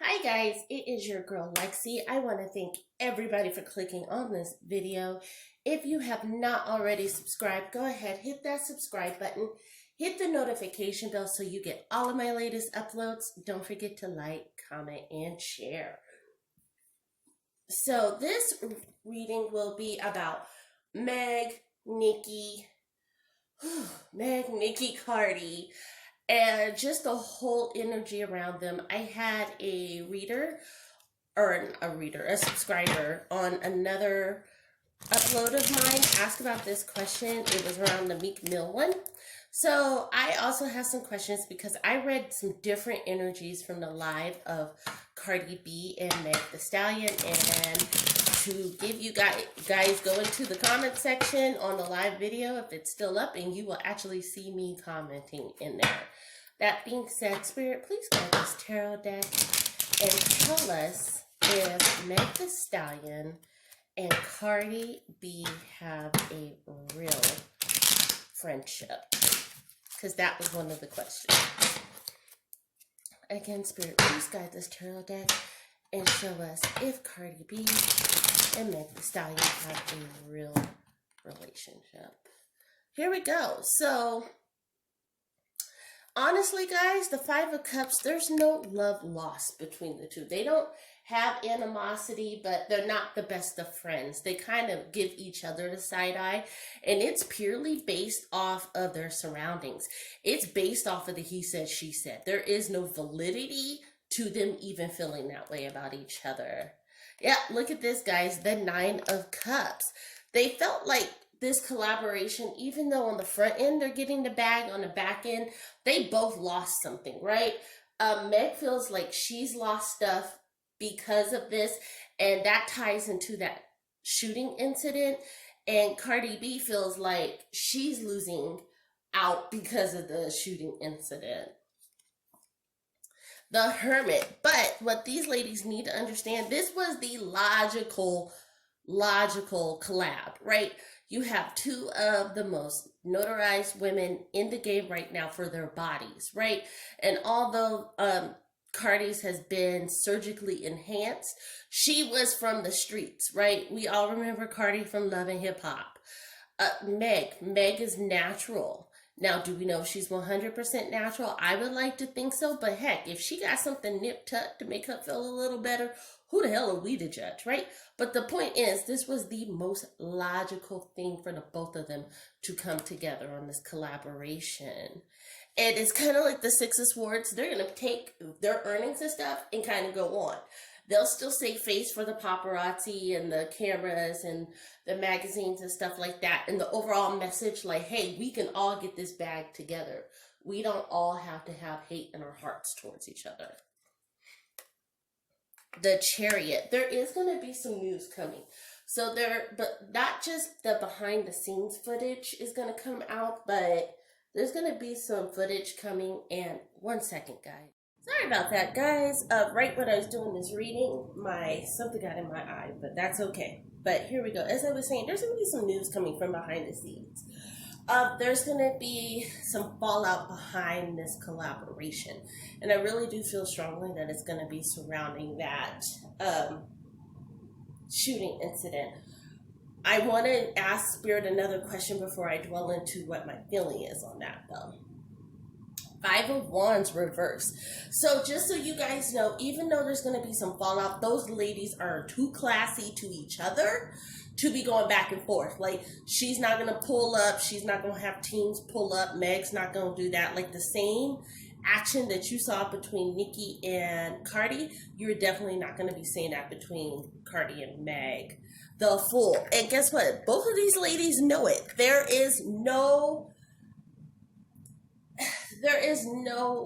Hi guys, it is your girl Lexi. I want to thank everybody for clicking on this video. If you have not already subscribed, go ahead, hit that subscribe button, hit the notification bell so you get all of my latest uploads. Don't forget to like, comment, and share. So this reading will be about Meg, Nicki, Cardi, and just the whole energy around them. I had a subscriber on another upload of mine ask about this question. It was around the Meek Mill one. So I also have some questions because I read some different energies from the live of Cardi B and Meg the Stallion, and to give you guys go into the comment section on the live video if it's still up, and you will actually see me commenting in there. That being said, Spirit, please guide this tarot deck and tell us if Meg the Stallion and Cardi B have a real friendship, because that was one of the questions. Again, Spirit, please guide this tarot deck and show us if Cardi B and Meg the Stallion have a real relationship. Here we go. So, honestly, guys, the Five of Cups, there's no love lost between the two. They don't have animosity, but they're not the best of friends. They kind of give each other the side eye, and it's purely based off of their surroundings. It's based off of the he said, she said. There is no validity to them even feeling that way about each other. Yeah, look at this, guys, the Nine of Cups. They felt like this collaboration, even though on the front end they're getting the bag, on the back end they both lost something, right? Meg feels like she's lost stuff because of this, and that ties into that shooting incident. And Cardi B feels like she's losing out because of the shooting incident. The Hermit. But what these ladies need to understand, this was the logical collab, right? You have two of the most notarized women in the game right now for their bodies, right? And although Cardi's has been surgically enhanced, she was from the streets, right? We all remember Cardi from Love and Hip Hop. Meg is natural. Now, do we know if she's 100% natural? I would like to think so, but heck, if she got something nip-tucked to make her feel a little better, who the hell are we to judge, right? But the point is, this was the most logical thing for the both of them to come together on this collaboration. And it's kind of like the Six of Swords. They're going to take their earnings and stuff and kind of go on. They'll still save face for the paparazzi and the cameras and the magazines and stuff like that. And the overall message, like, hey, we can all get this bag together. We don't all have to have hate in our hearts towards each other. The Chariot. There is going to be some news coming. So but not just the behind the scenes footage is going to come out, but there's going to be some footage coming. And one second, guys. Sorry about that, guys. Right when I was doing this reading, something got in my eye, but that's okay. But here we go. As I was saying, there's going to be some news coming from behind the scenes. There's going to be some fallout behind this collaboration. And I really do feel strongly that it's going to be surrounding that shooting incident. I want to ask Spirit another question before I dwell into what my feeling is on that, though. Five of Wands reverse. So just so you guys know, even though there's going to be some fallout, those ladies are too classy to each other to be going back and forth. Like, she's not going to pull up. She's not going to have teams pull up. Meg's not going to do that. Like, the same action that you saw between Nicki and Cardi, you're definitely not going to be seeing that between Cardi and Meg. The Fool. And guess what? Both of these ladies know it. There is no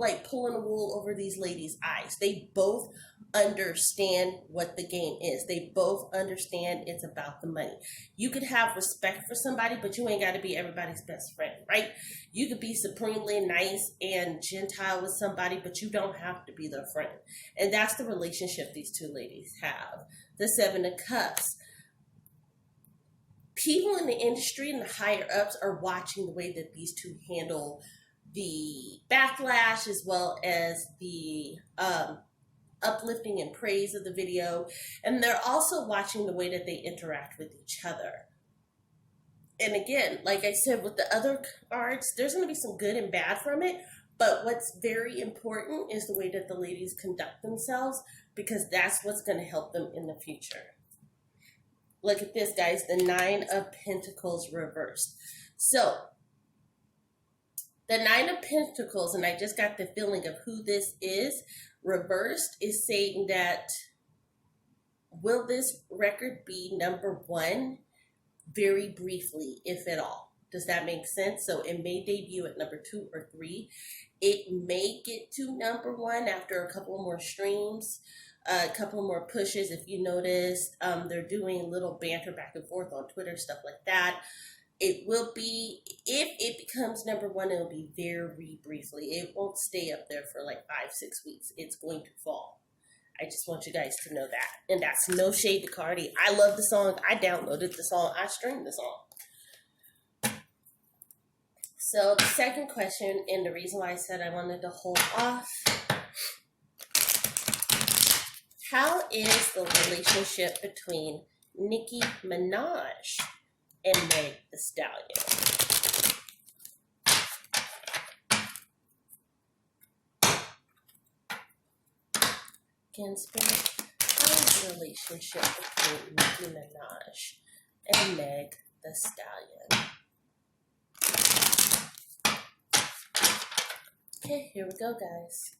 like pulling the wool over these ladies' eyes. They both understand what the game is. They both understand it's about the money. You could have respect for somebody, but you ain't got to be everybody's best friend, right? You could be supremely nice and gentile with somebody, but you don't have to be their friend. And that's the relationship these two ladies have. The Seven of Cups. People in the industry and the higher ups are watching the way that these two handle the backlash, as well as the uplifting and praise of the video. And they're also watching the way that they interact with each other. And again, like I said, with the other cards, there's going to be some good and bad from it. But what's very important is the way that the ladies conduct themselves, because that's what's going to help them in the future. Look at this, guys, the 9 of Pentacles reversed. So, the 9 of Pentacles, and I just got the feeling of who this is, reversed, is saying that, will this record be number 1? Very briefly, if at all. Does that make sense? So it may debut at number 2 or 3. It may get to number 1 after a couple more streams, a couple more pushes. If you noticed, they're doing little banter back and forth on Twitter, stuff like that. It will be, if it becomes number 1, it will be very briefly. It won't stay up there for like 5-6 weeks. It's going to fall. I just want you guys to know that. And that's no shade to Cardi. I love the song. I downloaded the song. I streamed the song. So the second question, and the reason why I said I wanted to hold off. How is the relationship between Nicki Minaj and Meg the Stallion? Again, Spirit, how is the relationship between Nicki Minaj and Meg the Stallion? Okay, here we go, guys.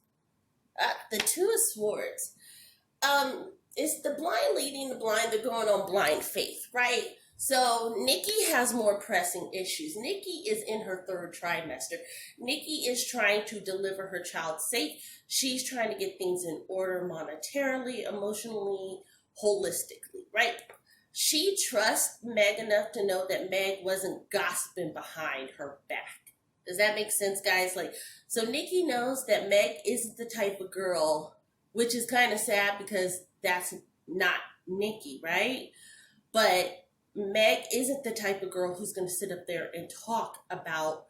The 2 of Swords. It's the blind leading the blind. They're going on blind faith, right? So Nicki has more pressing issues. Nicki is in her 3rd trimester. Nicki is trying to deliver her child safe. She's trying to get things in order monetarily, emotionally, holistically, right? She trusts Meg enough to know that Meg wasn't gossiping behind her back. Does that make sense, guys? Like, so Nicki knows that Meg isn't the type of girl, which is kind of sad because that's not Nicki, right? But Meg isn't the type of girl who's going to sit up there and talk about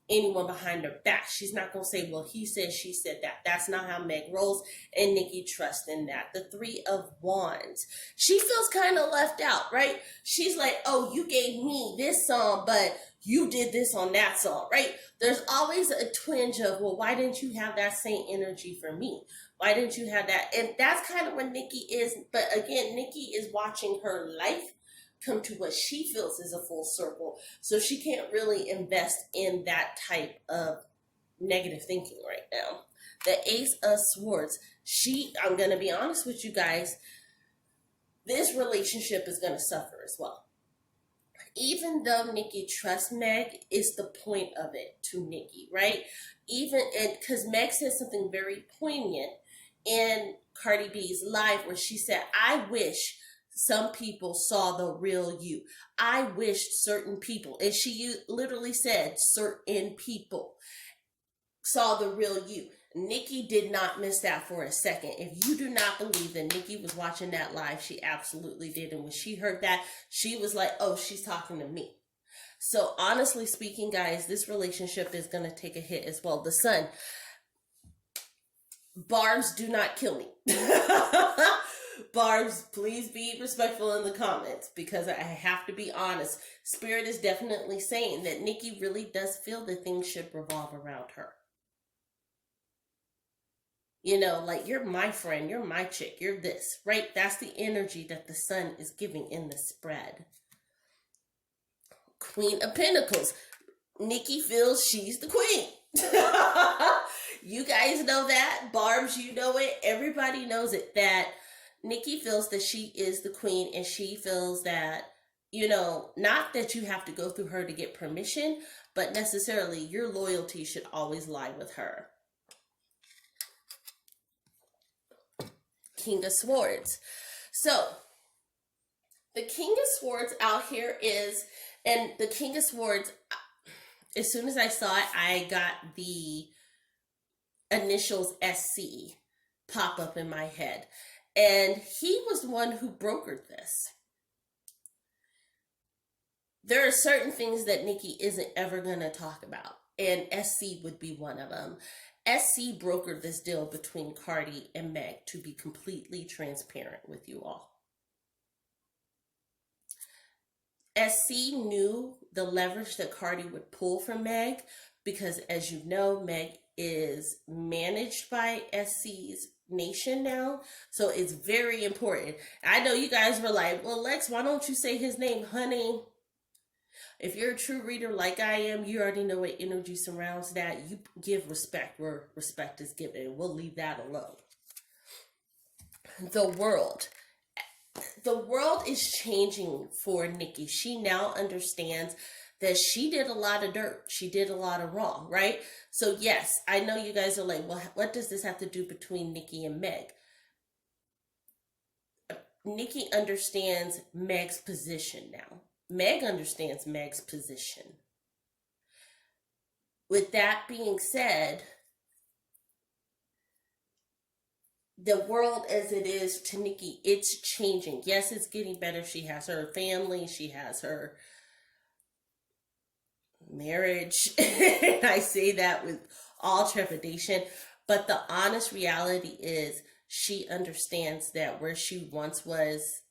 anyone behind her back. She's not going to say, well, he said, she said that. That's not how Meg rolls, and Nicki trusts in that. The 3 of Wands. She feels kind of left out, right? She's like, oh, you gave me this song, but you did this on that song, right? There's always a twinge of, well, why didn't you have that same energy for me? Why didn't you have that? And that's kind of what Nicki is. But again, Nicki is watching her life come to what she feels is a full circle. So she can't really invest in that type of negative thinking right now. The Ace of Swords. I'm going to be honest with you guys, this relationship is going to suffer as well. Even though Nicki trusts Meg, it's the point of it to Nicki, right? Because Meg said something very poignant in Cardi B's live where she said, I wish some people saw the real you. I wished certain people, and she literally said certain people saw the real you. Nicki did not miss that for a second. If you do not believe that Nicki was watching that live, she absolutely did. And when she heard that, she was like, oh, she's talking to me. So honestly speaking, guys, this relationship is going to take a hit as well. The Sun. Barbs, do not kill me. Barbs, please be respectful in the comments because I have to be honest. Spirit is definitely saying that Nicki really does feel that things should revolve around her. You know, like, you're my friend, you're my chick, you're this, right? That's the energy that the Sun is giving in the spread. Queen of Pentacles. Nicki feels she's the queen. You guys know that. Barbs, you know it. Everybody knows it. That Nicki feels that she is the queen, and she feels that, you know, not that you have to go through her to get permission, but necessarily your loyalty should always lie with her. King of Swords. So, the King of Swords out here is, and the King of Swords, as soon as I saw it, I got the initials SC pop up in my head. And he was the one who brokered this. There are certain things that Nicki isn't ever going to talk about, and SC would be one of them. SC brokered this deal between Cardi and Meg, to be completely transparent with you all. SC knew the leverage that Cardi would pull from Meg, because as you know, Meg is managed by SC's nation now. So it's very important. I know you guys were like, well, Lex, why don't you say his name? Honey, if you're a true reader like I am, you already know what energy surrounds that. You give respect where respect is given. We'll leave that alone. The world is changing for Nicki. She now understands that she did a lot of dirt. She did a lot of wrong, right? So yes, I know you guys are like, well, what does this have to do between Nicki and Meg? Nicki understands Meg's position now. Meg understands Meg's position. With that being said, the world as it is to Nicki, it's changing. Yes, it's getting better. She has her family. She has her marriage. And I say that with all trepidation. But the honest reality is she understands that where she once was,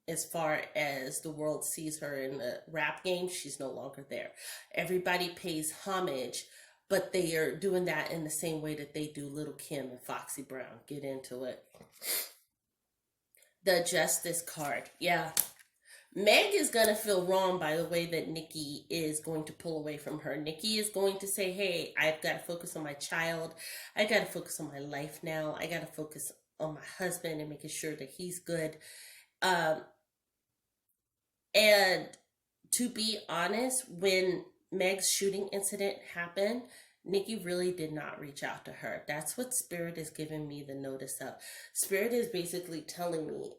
as far as the world sees her in the rap game, she's no longer there. Everybody pays homage, but they are doing that in the same way that they do Little Kim and Foxy Brown. Get into it. The Justice card. Yeah. Meg is going to feel wrong by the way that Nicki is going to pull away from her. Nicki is going to say, hey, I've got to focus on my child. I got to focus on my life now. I got to focus on my husband and making sure that he's good. And to be honest, when Meg's shooting incident happened, Nicki really did not reach out to her. That's what Spirit is giving me the notice of. Spirit is basically telling me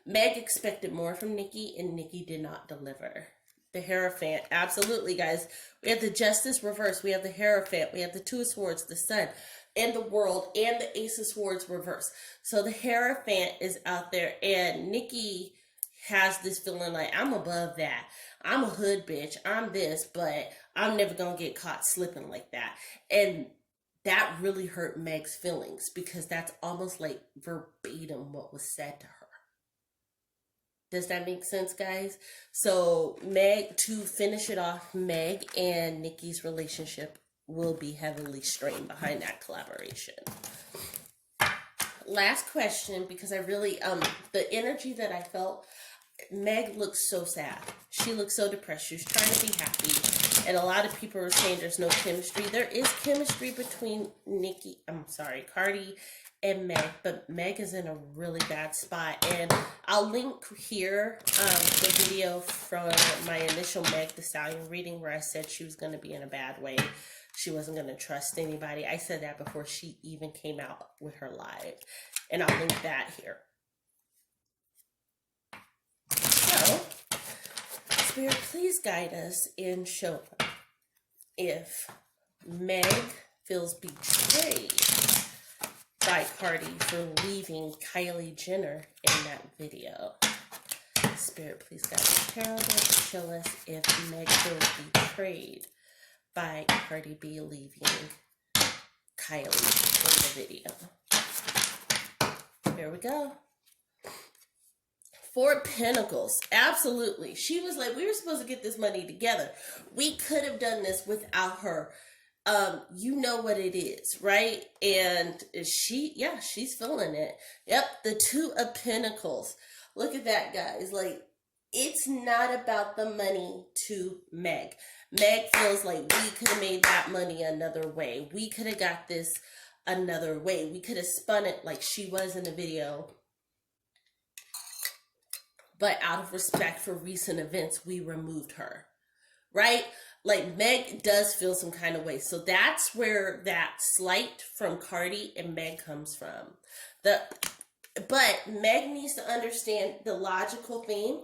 Meg expected more from Nicki, and Nicki did not deliver. The Hierophant, absolutely, guys. We have the Justice reverse. We have the Hierophant. We have the Two of Swords, the Sun, and the World, and the Ace of Swords reverse. So the Hierophant is out there, and Nicki has this feeling like, I'm above that. I'm a hood bitch. I'm this, but I'm never going to get caught slipping like that. And that really hurt Meg's feelings, because that's almost like verbatim what was said to her. Does that make sense, guys? So Meg, to finish it off, Meg and Nicki's relationship will be heavily strained behind that collaboration. Last question, because I really, the energy that I felt, Meg looks so sad. She looks so depressed. She was trying to be happy. And a lot of people are saying there's no chemistry. There is chemistry between Cardi and Meg, but Meg is in a really bad spot. And I'll link here the video from my initial Meg the Stallion reading where I said she was going to be in a bad way. She wasn't going to trust anybody. I said that before she even came out with her live. And I'll link that here. So, Spirit, please guide us and show if Meg feels betrayed by Cardi for leaving Kylie Jenner in that video. Spirit, please guide the tarot deck. Show us if Meg feels betrayed by Cardi B leaving Kylie in the video. Here we go. Four of Pentacles. Absolutely. She was like, we were supposed to get this money together. We could have done this without her. You know what it is, right? And she's feeling it. Yep, the Two of Pentacles. Look at that, guys. Like, it's not about the money to Meg. Meg feels like we could have made that money another way. We could have got this another way. We could have spun it like she was in the video. But out of respect for recent events, we removed her, right? Like, Meg does feel some kind of way. So that's where that slight from Cardi and Meg comes from. But Meg needs to understand the logical theme.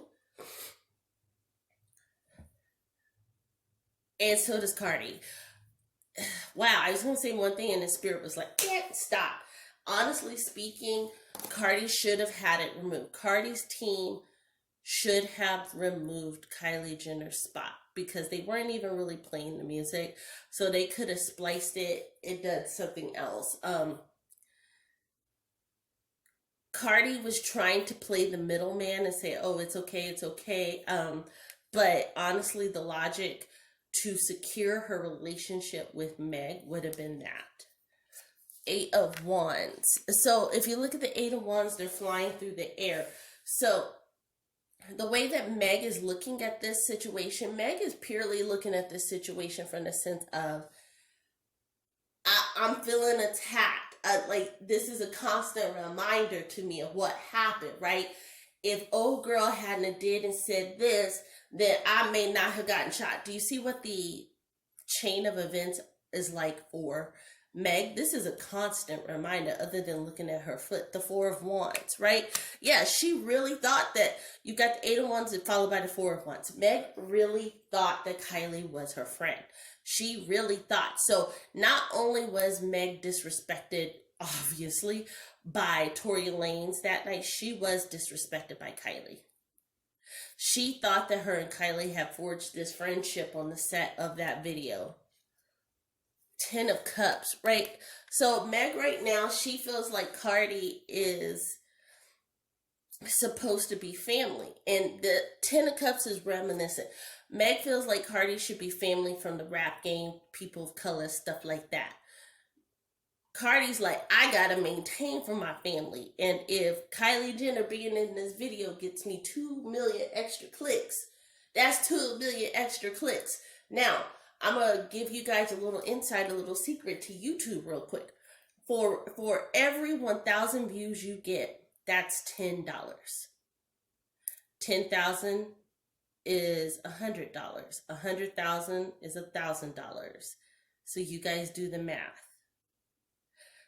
And so does Cardi. Wow, I was going to say one thing and the Spirit was like, stop. Honestly speaking, Cardi should have had it removed. Cardi's team should have removed Kylie Jenner's spot. because they weren't even really playing the music. So they could have spliced it and done something else. Cardi was trying to play the middleman and say, oh, it's okay, it's okay. But honestly, the logic to secure her relationship with Meg would have been that. 8 of Wands. So if you look at the 8 of Wands, they're flying through the air. So the way that Meg is looking at this situation, Meg is purely looking at this situation from the sense of, I'm feeling attacked. Like, this is a constant reminder to me of what happened, right? If old girl hadn't did and said this, then I may not have gotten shot. Do you see what the chain of events is like for Meg? This is a constant reminder, other than looking at her foot. The 4 of Wands, right? Yeah, she really thought that you got the 8 of Wands and followed by the 4 of Wands. Meg really thought that Kylie was her friend. She really thought. So not only was Meg disrespected, obviously, by Tory Lanez that night, she was disrespected by Kylie. She thought that her and Kylie had forged this friendship on the set of that video. 10 of Cups, right? So Meg right now, she feels like Cardi is supposed to be family. And the 10 of Cups is reminiscent. Meg feels like Cardi should be family from the rap game, people of color, stuff like that. Cardi's like, I gotta maintain for my family. And if Kylie Jenner being in this video gets me 2 million extra clicks, that's 2 million extra clicks. Now, I'm gonna give you guys a little insight, a little secret to YouTube real quick. For every 1,000 views you get, that's $10. 10,000 is $100. 100,000 is $1,000. So you guys do the math.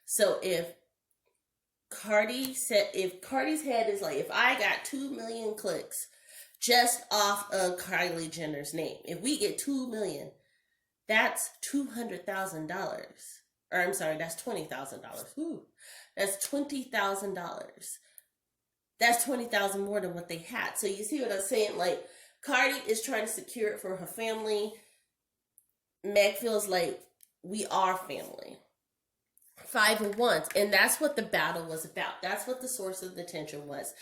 So if Cardi's head is like, if I got 2 million clicks just off of Kylie Jenner's name, if we get 2 million, that's $200,000. Or I'm sorry, that's $20,000. Ooh, that's $20,000. That's 20,000 more than what they had. So you see what I'm saying? Like, Cardi is trying to secure it for her family. Meg feels like we are family. 5 of Wands. And that's what the battle was about. That's what the source of the tension was.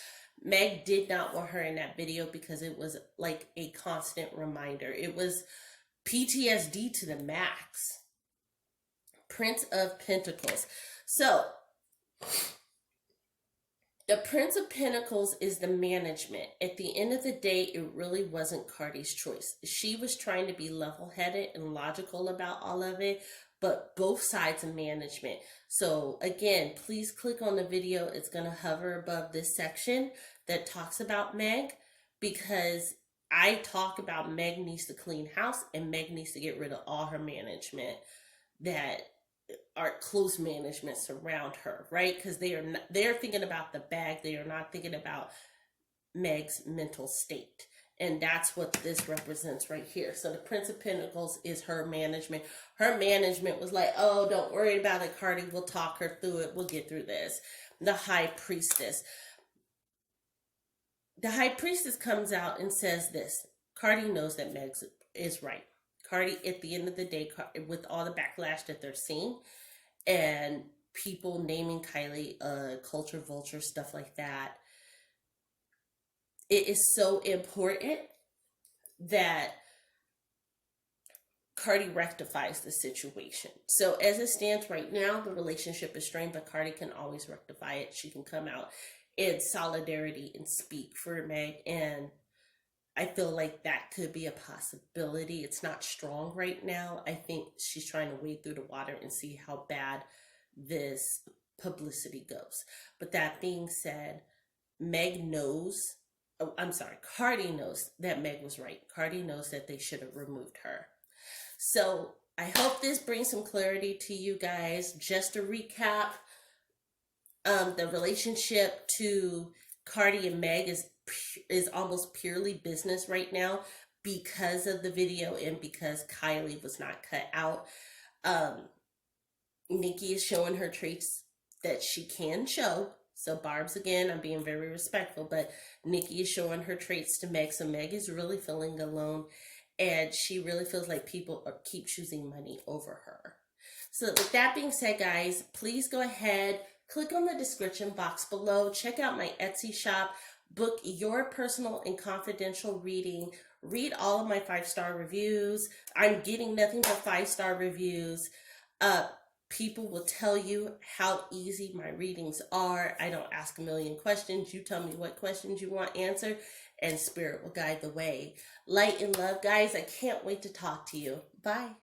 Meg did not want her in that video because it was like a constant reminder. It was PTSD to the max. Prince of Pentacles. So, the Prince of Pentacles is the management. At the end of the day, it really wasn't Cardi's choice. She was trying to be level-headed and logical about all of it, but both sides of management. So again, please click on the video. It's going to hover above this section that talks about Meg, because I talk about Meg needs to clean house and Meg needs to get rid of all her management that are close management surround her, right? Because they're thinking about the bag. They are not thinking about Meg's mental state. And that's what this represents right here. So the Prince of Pentacles is her management. Her management was like, oh, don't worry about it, Cardi. We'll talk her through it. We'll get through this. The High Priestess. The High Priestess comes out and says this. Cardi knows that Meg is right. Cardi, at the end of the day, with all the backlash that they're seeing and people naming Kylie a culture vulture, stuff like that, it is so important that Cardi rectifies the situation. So as it stands right now, the relationship is strained, but Cardi can always rectify it. She can come out in solidarity and speak for Meg, and I feel like that could be a possibility. It's not strong right now. I think she's trying to wade through the water and see how bad this publicity goes. But that being said, Cardi knows that Meg was right. Cardi knows that they should have removed her. So I hope this brings some clarity to you guys. Just to recap, the relationship to Cardi and Meg is almost purely business right now because of the video and because Kylie was not cut out. Nicki is showing her traits that she can show. So Barb's, again, I'm being very respectful, but Nicki is showing her traits to Meg. So Meg is really feeling alone. and she really feels like people keep choosing money over her. So with that being said, guys, please go ahead, click on the description box below, check out my Etsy shop, book your personal and confidential reading, read all of my 5-star reviews. I'm getting nothing but 5-star reviews. People will tell you how easy my readings are. I don't ask a million questions. You tell me what questions you want answered, and Spirit will guide the way. Light and love, guys. I can't wait to talk to you. Bye.